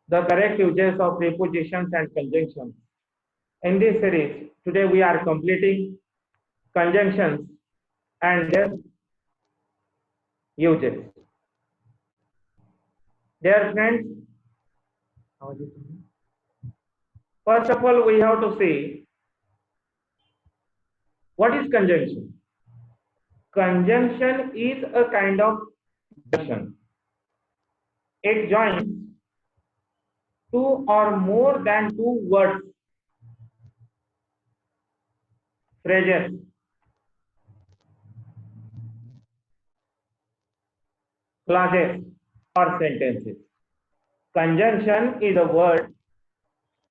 the correct uses of prepositions and conjunctions. In this series, today we are completing conjunctions and their uses. Dear friends, first of all, we have to see what is conjunction. Conjunction is a kind of junction. It joins two or more than two words, phrases, clauses, or sentences. Conjunction is a word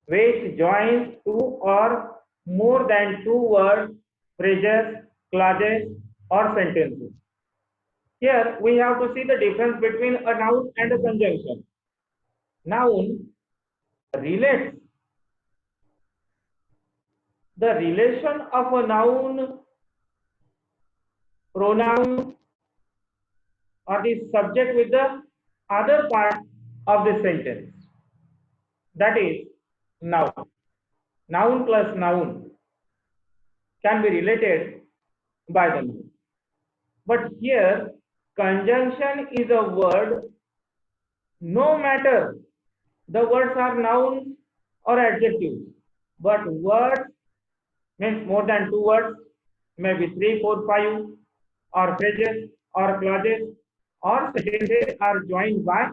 which joins two or more than two words, phrases, clauses, or sentences. Here we have to see the difference between a noun and a conjunction. Noun relates. The relation of a noun, pronoun, or the subject with the other part of the sentence. That is noun. Noun plus noun can be related by the noun. But here, conjunction is a word, no matter the words are nouns or adjectives, but words means more than two words, maybe 3, 4, 5, or phrases, or clauses, or sentences are joined by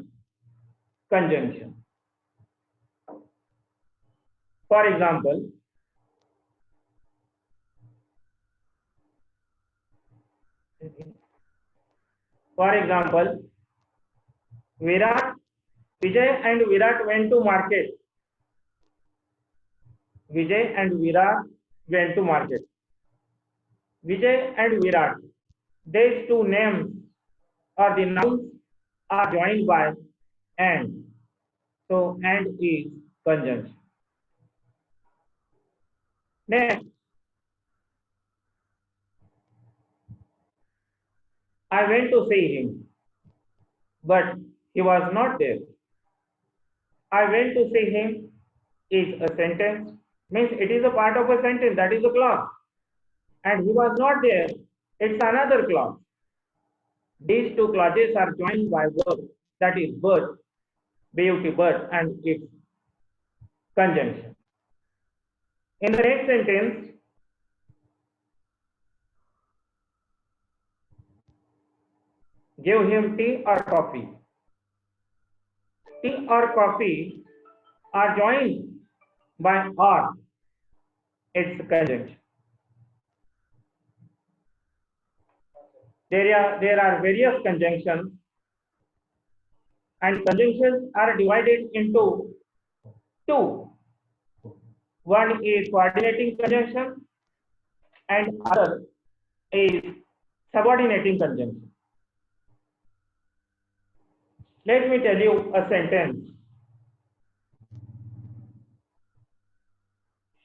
conjunction. For example, Virat, Vijay and Virat went to market. Vijay and Virat went to market. Vijay and Virat, these two names or the nouns are joined by and. So and is conjunction. Next, I went to see him, but he was not there. I went to see him is a sentence, means it is a part of a sentence, that is a clause. And he was not there, it's another clause. These two clauses are joined by verb, that is but, but, and its conjunction. In the next sentence, give him tea or coffee. Tea or coffee are joined by or, its conjunction. There are various conjunctions, and conjunctions are divided into two. One is coordinating conjunction and other is subordinating conjunction. Let me tell you a sentence.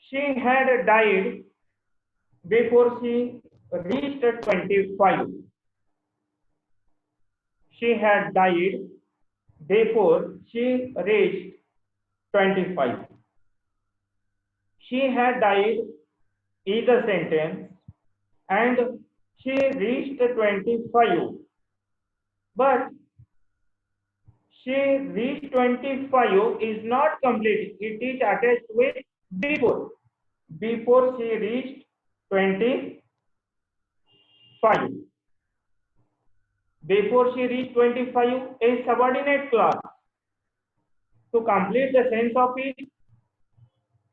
She had died before she reached 25. She had died before she reached 25. She had died is a sentence and she reached 25. But she reached 25 is not complete. It is attached with before. Before she reached 25. Before she reached 25 is subordinate clause. To complete the sense of it,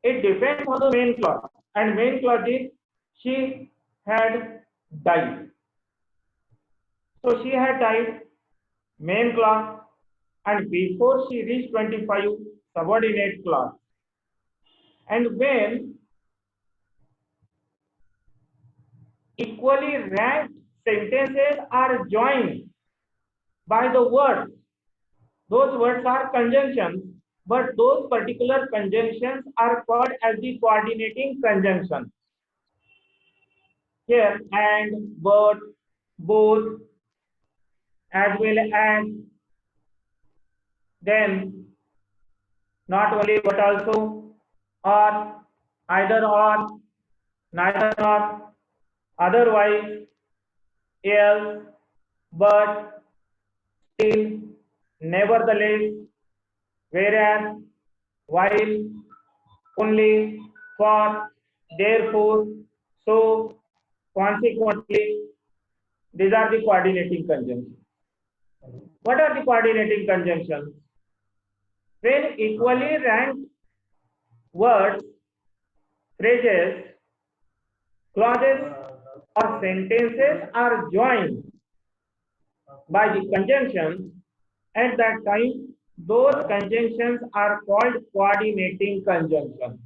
it depends on the main clause. And main clause is she had died. So she had died, main clause, and before she reached 25, subordinate clause. And when equally ranked sentences are joined by the words, those words are conjunctions, but those particular conjunctions are called as the coordinating conjunctions. Here, and, but, both, as well as, then, not only but also, or either or, neither nor, otherwise, else, but, still, nevertheless, whereas, while, only, for, therefore, so, consequently, these are the coordinating conjunctions. What are the coordinating conjunctions? When equally ranked words, phrases, clauses, or sentences are joined by the conjunctions, at that time, those conjunctions are called coordinating conjunctions.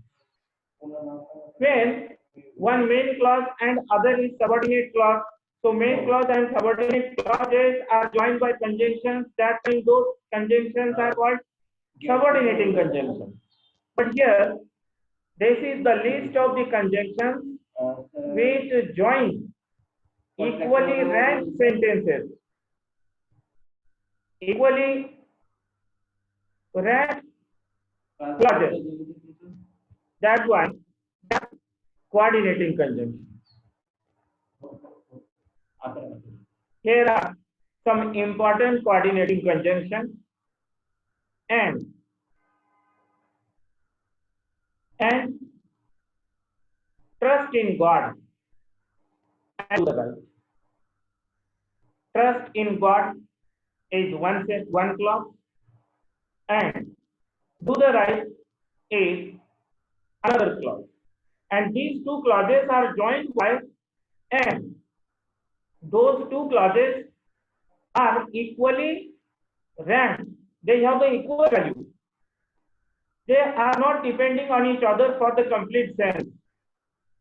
When one main clause and other is subordinate clause, so main clause and subordinate clauses are joined by conjunctions, that time those conjunctions are called subordinating conjunctions. But here, this is the list of the conjunctions which join equally ranked sentences. Equally ranked clauses. That's why coordinating conjunctions. Here are some important coordinating conjunctions and trust in God and do the right. Trust in God is one clause, and do the right is another clause. And these two clauses are joined by and. Those two clauses are equally ranked. They have the equal value. They are not depending on each other for the complete sense.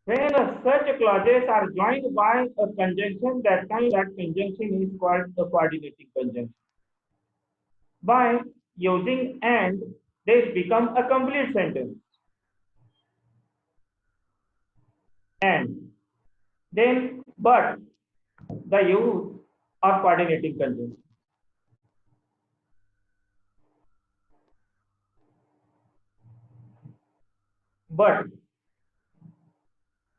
When such clauses are joined by a conjunction, that time that conjunction is called a coordinating conjunction. By using and, they become a complete sentence. And then, but, the use of coordinating conjunction. But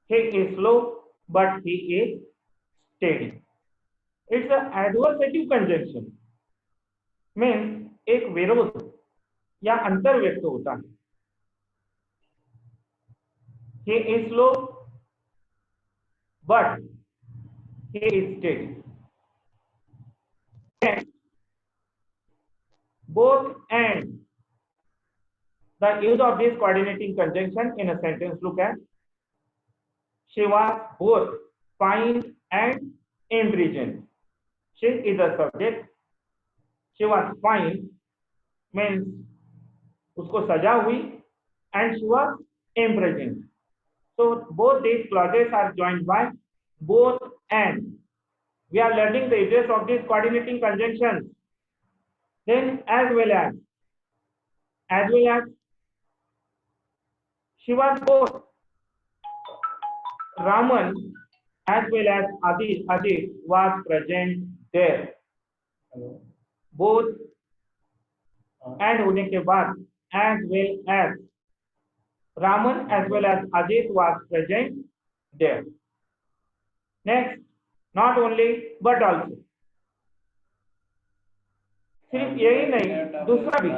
he is slow, but he is steady. It's an adversative conjunction. Means एक विरोध या अंतर व्यक्त होता है. He is slow, but he is steady. And both and the use of this coordinating conjunction in a sentence. Look at. She was both fined and imprisoned. She is the subject. She was fined means उसको सजा हुई and she was imprisoned. So both these clauses are joined by both and. We are learning the uses of these coordinating conjunctions. Then as well as she was both Raman as well as Ajit was present there. Both and होने के बाद as well as Raman as well as Ajit was present there. Next, not only but also. सिर्फ यही नहीं, दूसरा भी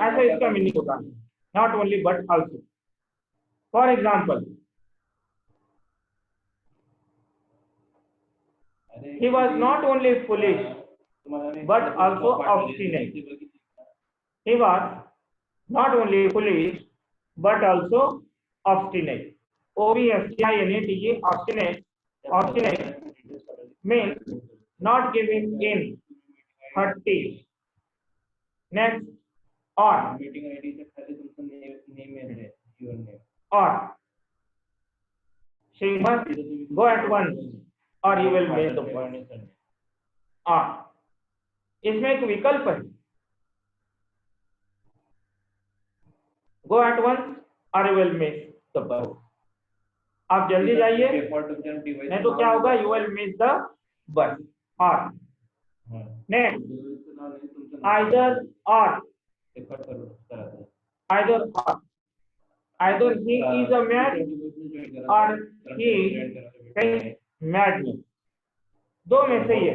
ऐसा इसका मीनिंग होगा. Not only but also. For example, he was not only foolish but also obstinate. He was not only foolish but also obstinate. O-B-S-T-I-N-A-T-E, obstinate means not giving in, hurty. Next, or she must go at once or you will miss the point. और इसमें एक विकल्प है, go at once or you will miss the bus. आप जल्दी जाइए नहीं तो क्या होगा, you will miss the bus. और next, either or either or. Either he is a mad or he is madness. दो में से ये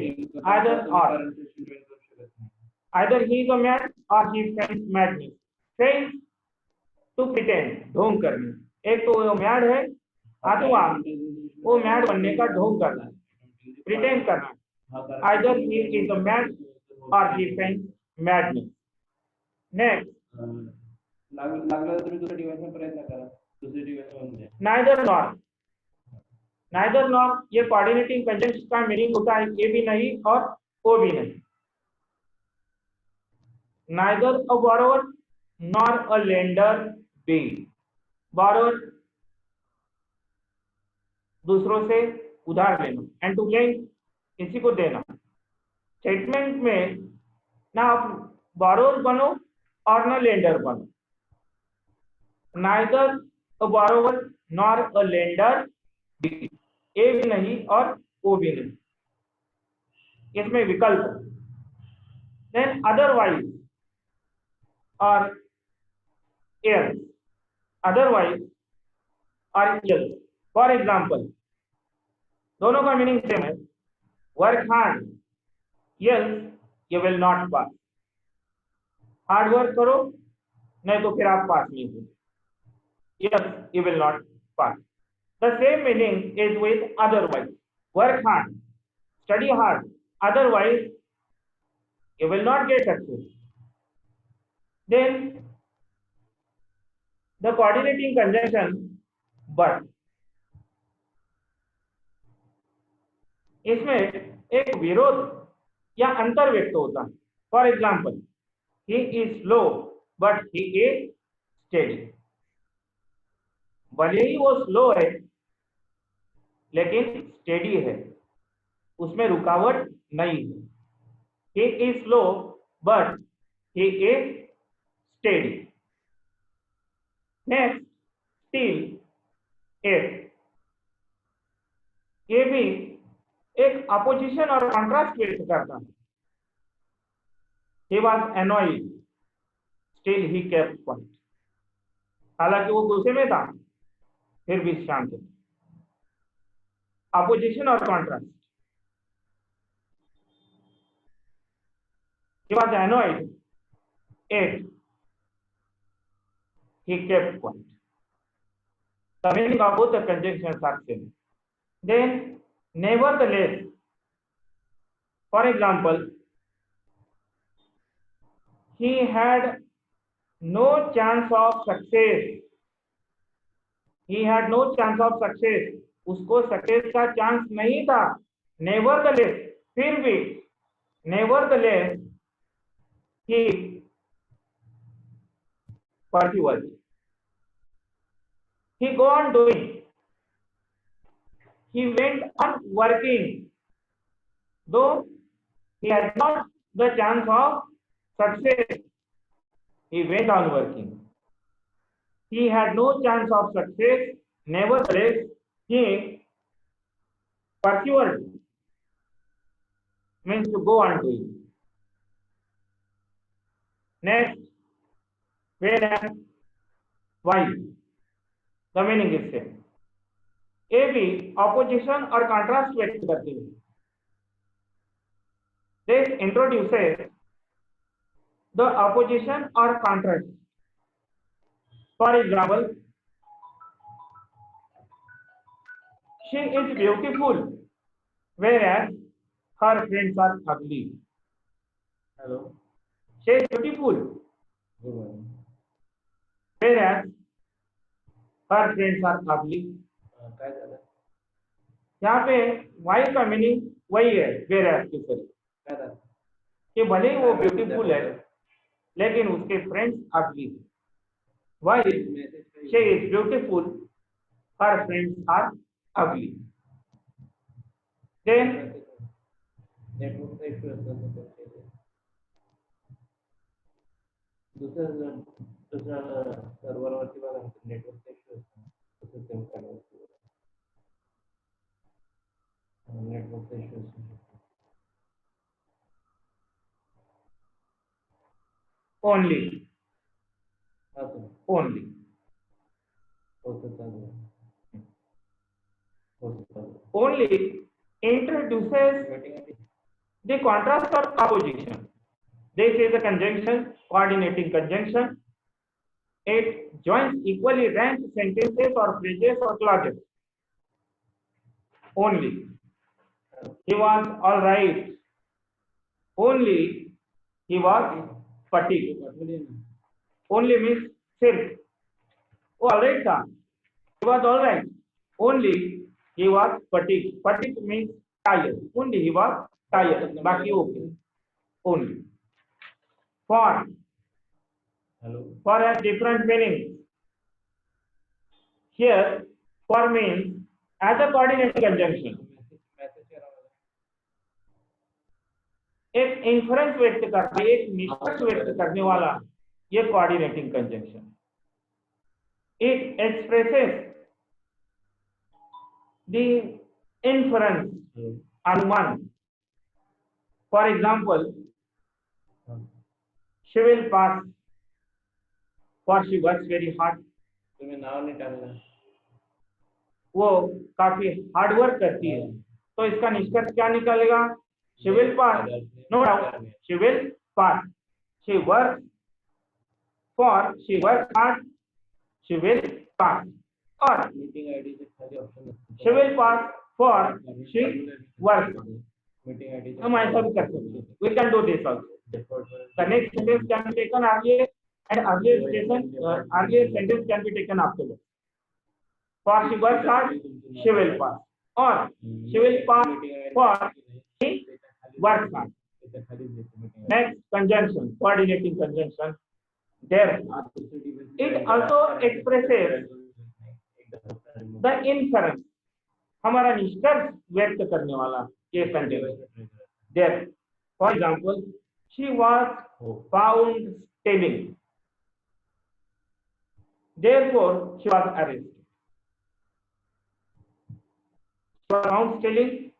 either or. Either he is a mad or he feigns madness. Feigns to pretend, ढोंग करना. एक तो वो मैड है अथवा वो मैड बनने का ढोंग करना, प्रिटेंड करना. Either he is a mad or he feigns madness. Next, लागलं तुम्ही दुसऱ्या डिवाइसचा प्रयत्न करा, दुसरी डिवाइस होऊन द्या. neither nor. neither nor ये कोऑर्डिनेटिंग कंजंक्शन का मीनिंग होता है ये भी नहीं और वो भी नहीं. neither a borrower nor a lender be. borrower दूसरों से उधार लेना, एंड टू लेंड किसी को देना. स्टेटमेंट में ना आप borrower बनो और ना लेंडर बनो. neither a borrower nor a lender be. ए भी नहीं और ओ भी नहीं, इसमें विकल्प. देन अदरवाइज और else. अदरवाइज और else. फॉर एग्जाम्पल दोनों का मीनिंग सेम है. Work hard else you will not pass. Hard work करो नहीं तो फिर आप पास नहीं हो. yes you will not pass. The same meaning is with otherwise. Work hard, study hard, otherwise you will not get success. Then the coordinating conjunction but. इसमें एक विरोध या अंतर व्यक्त होता है. For example he is slow but he is steady. भले ही वो स्लो है लेकिन स्टेडी है, उसमें रुकावट नहीं है. He is slow but he is steady. Next, still at. ये भी एक अपोजिशन और कॉन्ट्रास्ट व्यक्त करता है. He was annoyed, still he kept quiet. हालांकि वो गुस्से में था फिर भी शांत. अपोजिशन और contrast. He was annoyed, yet he kept quiet. The meaning of both the conjunctions are same. Then nevertheless, for example, he had no chance of success. He had no chance of success. उसको success का chance नहीं था. nevertheless, फिर भी nevertheless he pursued. He go on doing. He went on working, though he had not the chance of success. He went on working. He had no chance of success. Nevertheless, he pursued. Means to go on doing. Next, whereas, why? The meaning is same. ए भी opposition और contrast व्यक्त करती है. This introduces the opposition और contrast. For example, she is beautiful whereas her friends are ugly. Hello. She is beautiful Good morning. whereas her friends are ugly. काय झालं? यहाँ पे वाई का मीनिंग वही है whereas की तरह. काय झालं? कि भले ही वो ब्यूटीफुल है लेकिन उसके friends ugly. Why? She is beautiful, her friends are ugly. Then नेटवर्कचा इश्यू असतो. दुसऱ्या सर्व्हरवरती बघा नेटवर्कचा इश्यू असतो. तसं सेम करायचं. नेटवर्कचा इश्यू असतो. only. हाँ सर, only. हो सकता है, हो सकता है। Only introduces meeting ID the contrast or opposition. This is a conjunction, coordinating conjunction. It joins equally ranked sentences or phrases or clauses. Only. He was all right. Only he was fatigued. Only means sick. Oh, all right, sir. He was all right. Only he was fatigued. Fatigued means tired. Only he was tired. Baki okay. Only. For has different meanings. Here, for means as a coordinating conjunction. एक इंफरेंस व्यक्त करना, एक निष्कर्ष व्यक्त करने वाला ये coordinating conjunction. It expresses the inference, अनुमान. For example, she will pass for she works very hard. तुम्हें नाम नहीं डालना, वो काफी हार्ड वर्क करती है, तो इसका निष्कर्ष क्या निकलेगा? She will pass, no doubt. She will pass. She works for she works hard. She will pass. Or meeting ID से खाली option she will pass for she works. Meeting ID हम ऐसा भी कर सकते हैं. We can do this also. The next sentence can be taken earlier, and earlier sentence can be taken afterwards. For she works hard, she will pass. Or she will pass for she works hard. Next conjunction, coordinating conjunction. There, it also expresses the inference. हमारा निष्कर्ष व्यक्त करने वाला ये conjunction. There, for example, she was found stealing. Therefore, she was arrested. She was found stealing,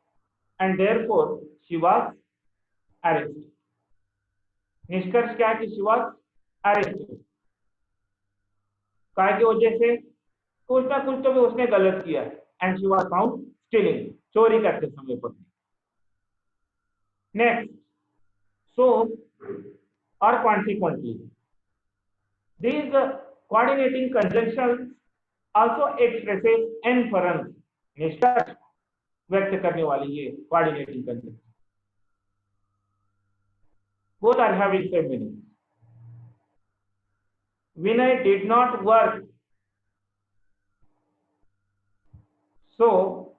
and therefore she was arrested. निष्कर्ष क्या है कि she was arrested. काय की वजह से कुछ ना कुछ तो भी उसने गलत किया, and she was found stealing. चोरी करते समय पर. Next, so or consequently, these coordinating conjunctions also expresses inference. निष्कर्ष व्यक्त करने वाली ये coordinating conjunction. Both are having same meaning. Vinay did not work, so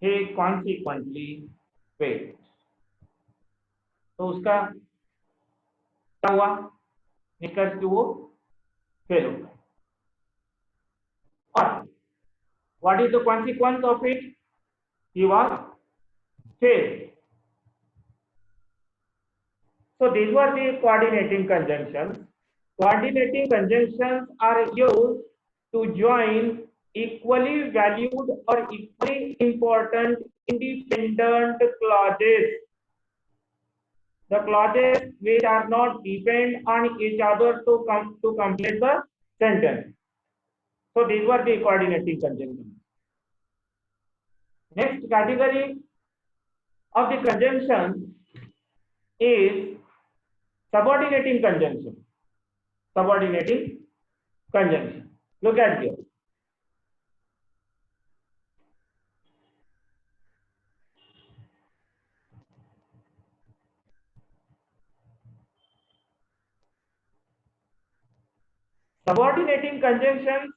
he consequently failed. तो उसका क्या हुआ? निष्कर्ष कि वो फेल हो गया. और what is the consequence of it? He was failed. So these were the coordinating conjunctions. Coordinating conjunctions are used to join equally valued or equally important independent clauses. The clauses which are not depend on each other to complete the sentence. So these were the coordinating conjunctions. Next category of the conjunction is subordinating conjunction. Subordinating conjunction. Look at here. Subordinating conjunctions,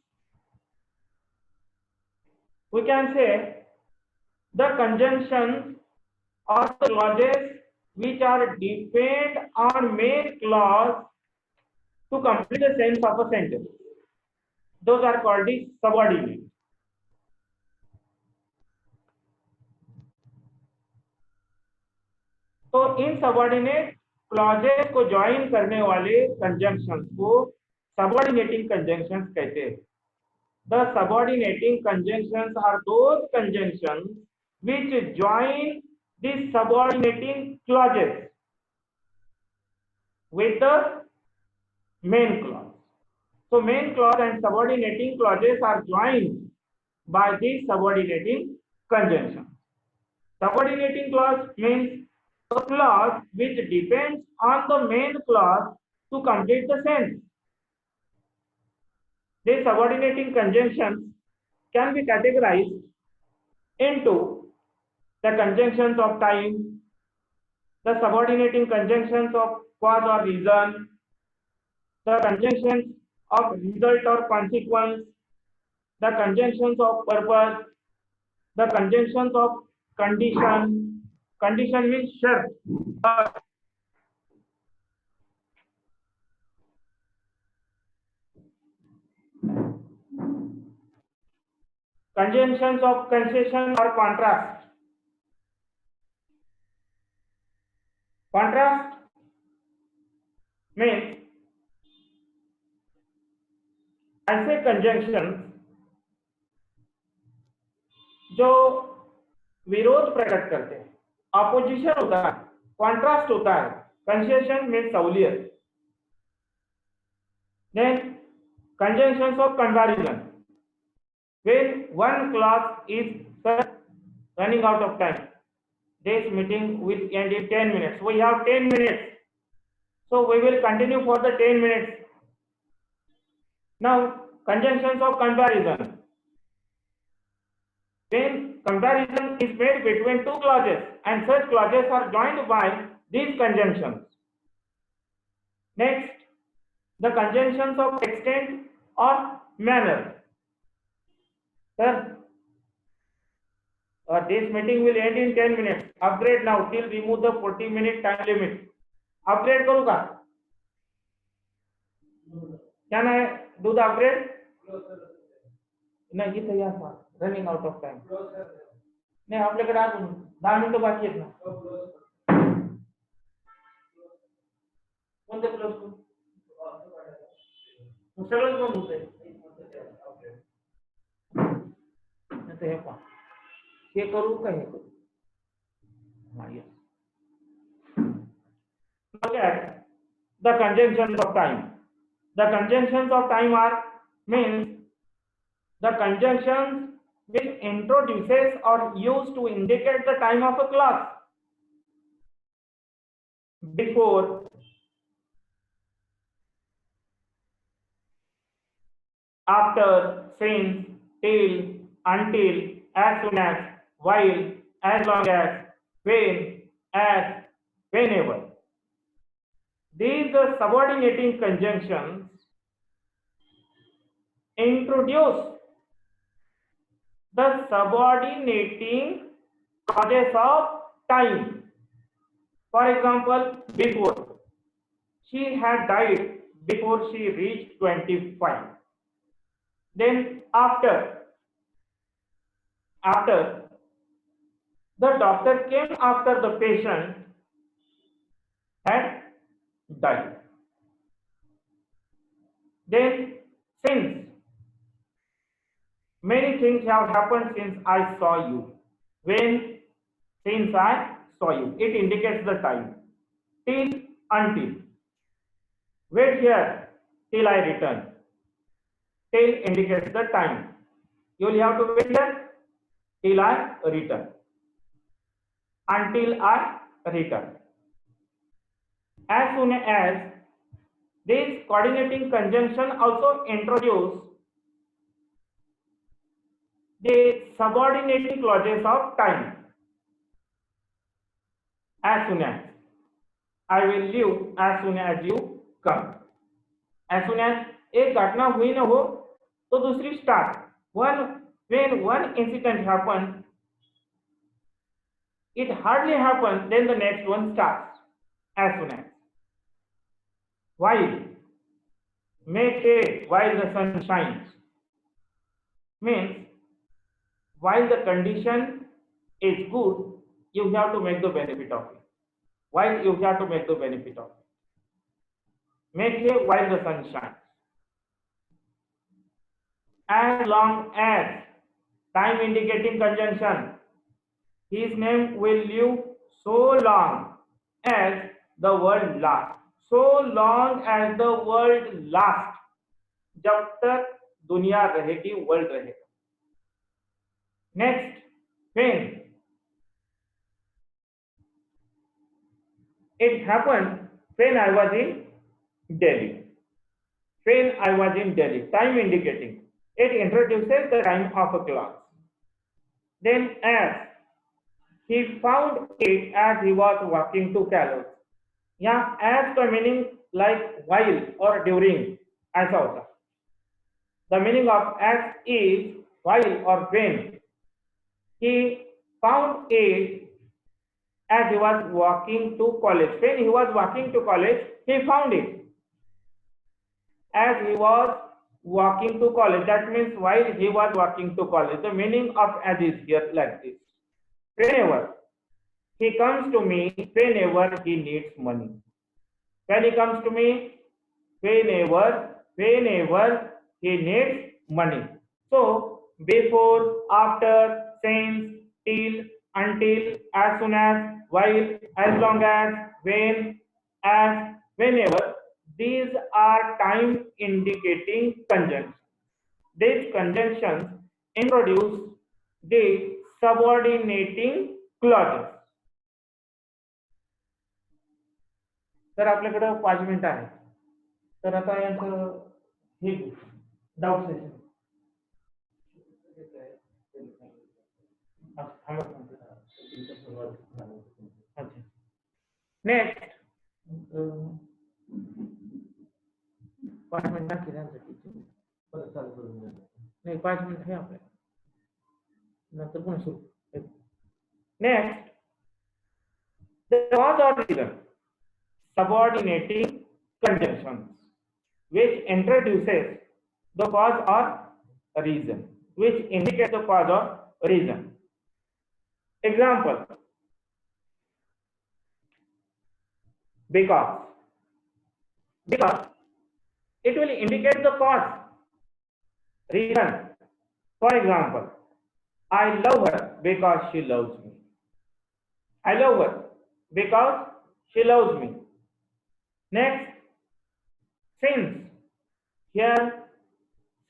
we can say the conjunctions or the clauses which are depend on main clause to complete the sense of a sentence. Those are called the subordinate. तो इन subordinate clauses को join करने वाले conjunctions को subordinating conjunctions कहते हैं. The subordinating conjunctions are those conjunctions which join the subordinating clauses with the main clause. So main clause and subordinating clauses are joined by the subordinating conjunction. Subordinating clause means a clause which depends on the main clause to complete the sentence. These subordinating conjunctions can be categorized into the conjunctions of time, the subordinating conjunctions of cause or reason, the conjunctions of result or consequence, the conjunctions of purpose, the conjunctions of condition. Condition means shart. Conjunctions of concession or contrast. Contrast means ऐसे conjunctions जो विरोध प्रकट करते हैं, opposition होता है, contrast होता है. कंसेशन में सहूलियत. Then conjunctions of comparison. When one clause is running out of time, this meeting will end in 10 minutes. We have 10 minutes, so we will continue for the 10 minutes. Now, conjunctions of comparison. When comparison is made between two clauses and such clauses are joined by these conjunctions. Next, the conjunctions of extent or manner. Sir, this meeting will end in 10 minutes. Upgrade now till remove the 40-minute time limit. Upgrade करूँ का? Can I do the upgrade? नहीं, तैयार था. Running out of time. नहीं, आपल्याकडे अजून 10 मिनिटं बाकी आहेत ना. कोणते क्लोज करू? सगळंच बंद होतंय. हे पहा, हे करू का हे करू? Look at the conjunctions of time. The conjunctions of time are means the conjunctions which introduces or used to indicate the time of a clause before, after, since, till, until, as soon as, while, as long as, when, as, whenever. These subordinating conjunctions introduce the subordinating causes of time. For example, before. She had died before she reached 25. Then after. The doctor came after the patient had died. Then since. Many things have happened since I saw you. When? Since I saw you. It indicates the time. Till, until. Wait here till I return. Till indicates the time. You will have to wait here till I return. Until I return. As soon as. This coordinating conjunction also introduce the subordinating clauses of time. As soon as. I will leave as soon as you come. As soon as एक घटना हुई न हो तो दूसरी start. When one incident happens, it hardly happens, then the next one starts. As soon as. While. Make hay while the sun shines. Means while the condition is good, you have to make the benefit of it. While you have to make the benefit of it. Make hay while the sun shines. As long as, time indicating conjunction, his name will live so long as the world lasts. so long as the world lasts, जब तक दुनिया रहेगी, world रहेगा. Next, when it happened when I was in Delhi. When I was in Delhi, time indicating. It introduces the time of a class. Then as he found it as he was walking to college. यहाँ as का meaning like while or during ऐसा होता. The meaning of as is while or when. He found it as he was walking to college. When he was walking to college, he found it. As he was walking to college, that means while he was walking to college. The meaning of as is here like this. Whenever he comes to me, whenever he needs money. When he comes to me, whenever he needs money. So before, after, since, till, until, as soon as, while, as long as, when, as, whenever, these are time indicating conjunctions. These conjunctions introduce the subordinating clauses. तर आपल्याकडे 5 मिनिटं आहेत. तर आता यांचं हे doubt session. अच्छा, next 5 मिनिटात केल्यानंतर परत चालू करून द्या. नाही 5 मिनिट आहे आपल्याला, नंतर पुन्हा सुरू. Next, the cause or reason, subordinating conjunctions, which introduces the cause or reason, which indicates the cause or reason. Example, because it will indicate the cause. Reason, for example, I love her because she loves me. I love her because she loves me. Next, since. Here,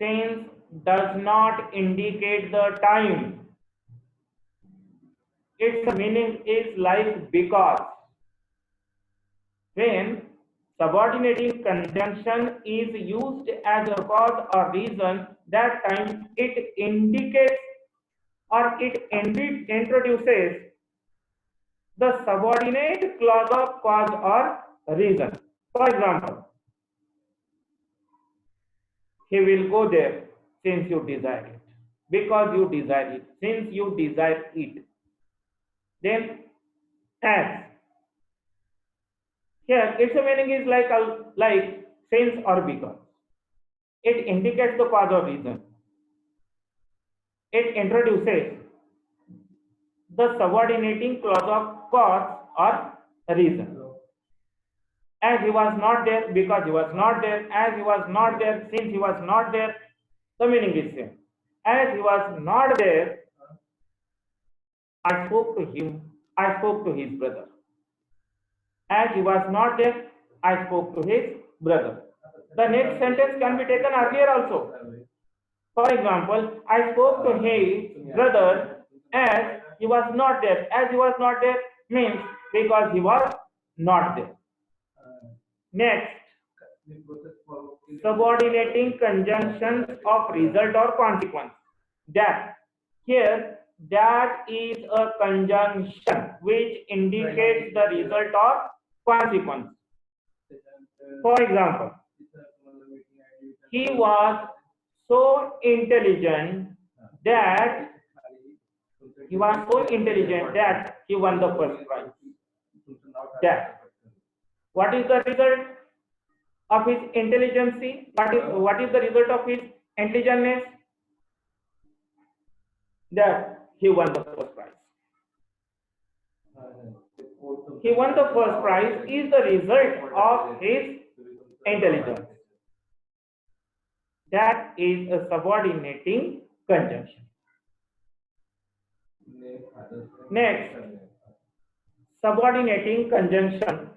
since does not indicate the time. Its meaning is like because. When subordinating conjunction is used as a cause or reason, that time it indicates or it introduces the subordinate clause of cause or reason. For example, he will go there since you desire it, because you desire it, since you desire it. Then as. Here its meaning is like since or because. It indicates the cause or reason. It introduces the subordinating clause of cause or reason. As he was not there, because he was not there, as he was not there, since he was not there, the meaning is same. As he was not there, I spoke to him, I spoke to his brother. As he was not there, I spoke to his brother. The next sentence can be taken earlier also. For example, I spoke to his brother as he was not there. As he was not there means because he was not there. Next, subordinating conjunctions of result or consequence. That here, that is a conjunction which indicates the result or consequence. For example, he was so intelligent that he won the first prize. That. What is the result of his intelligence? What is the result of his intelligentness? That he won the first prize. He won the first prize is the result of his intelligence. That is a subordinating conjunction. Next, subordinating conjunction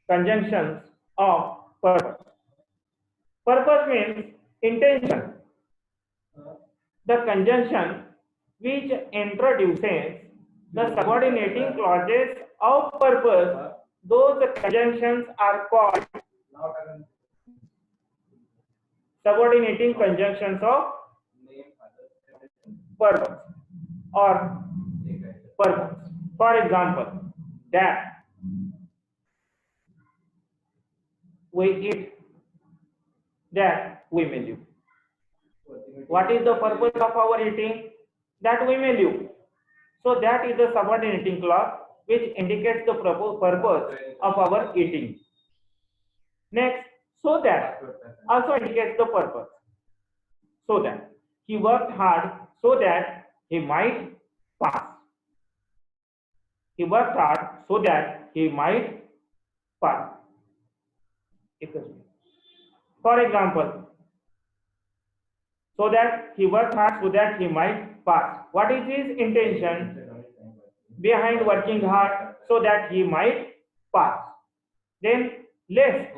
conjunctions of purpose. Purpose means intention. The conjunction which introduces the subordinating clauses of purpose, those conjunctions are called subordinating conjunctions of purpose or purpose. For example, that we eat, that we may live. What is the purpose of our eating? That we may live. So that is the subordinating clause which indicates the purpose of our eating. Next, so that also indicates the purpose. So that he worked hard so that he might pass. He worked hard so that he might pass. For example, so that he worked hard so that he might pass. What is his intention behind working hard so that he might pass? Then lest